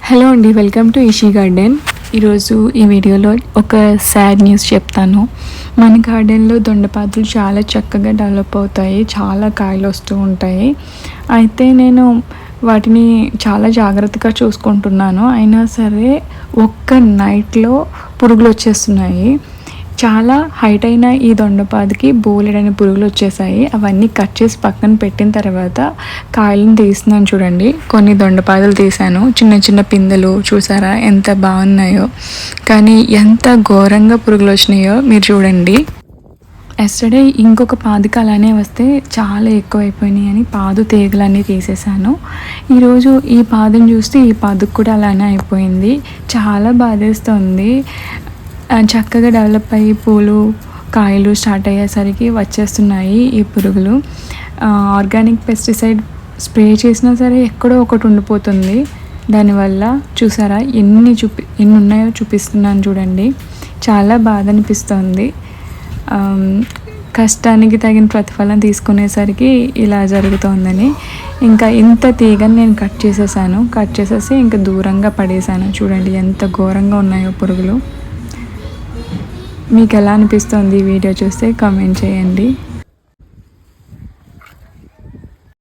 Hello అండి, welcome to ఇషీ garden. ఈరోజు ఈ వీడియోలో ఒక సాడ్ న్యూస్ చెప్తాను. మన గార్డెన్లో దొండపాదులు చాలా చక్కగా డెవలప్ అవుతాయి, చాలా కాయలు వస్తూ ఉంటాయి. అయితే నేను వాటిని చాలా జాగ్రత్తగా చూసుకుంటున్నాను. అయినా సరే ఒక్క నైట్లో పురుగులు వచ్చేస్తున్నాయి. చాలా హైట్ అయిన ఈ దొండపాదికి బోలెడైన పురుగులు వచ్చేసాయి. అవన్నీ కట్ చేసి పక్కన పెట్టిన తర్వాత కాయలను తీస్తున్నాను చూడండి. కొన్ని దొండపాదులు తీసాను, చిన్న చిన్న పిందెలు చూసారా ఎంత బాగున్నాయో. కానీ ఎంత ఘోరంగా పురుగులు వచ్చినాయో మీరు చూడండి. ఎస్టర్డే ఇంకొక పాదుకి అలానే వస్తే చాలా ఎక్కువైపోయినాయి అని పాదు తీగలన్నీ తీసేసాను. ఈరోజు ఈ పాదుని చూస్తే ఈ పాదుకు కూడా అలానే అయిపోయింది. చాలా బాధేస్తుంది. చక్కగా డెవలప్ అయ్యి పూలు కాయలు స్టార్ట్ అయ్యేసరికి వచ్చేస్తున్నాయి ఈ పురుగులు. ఆర్గానిక్ పెస్టిసైడ్ స్ప్రే చేసినా సరే ఎక్కడో ఒకటి ఉండిపోతుంది. దానివల్ల చూసారా ఎన్ని ఉన్నాయో చూపిస్తున్నాను చూడండి. చాలా బాధ అనిపిస్తుంది. కష్టానికి తగిన ప్రతిఫలం తీసుకునేసరికి ఇలా జరుగుతోందని ఇంకా ఇంత తీగని నేను కట్ చేసేసి ఇంకా దూరంగా పడేసాను. చూడండి ఎంత ఘోరంగా ఉన్నాయో పురుగులు. మీకు ఎలా అనిపిస్తుంది ఈ వీడియో చూస్తే కామెంట్ చేయండి.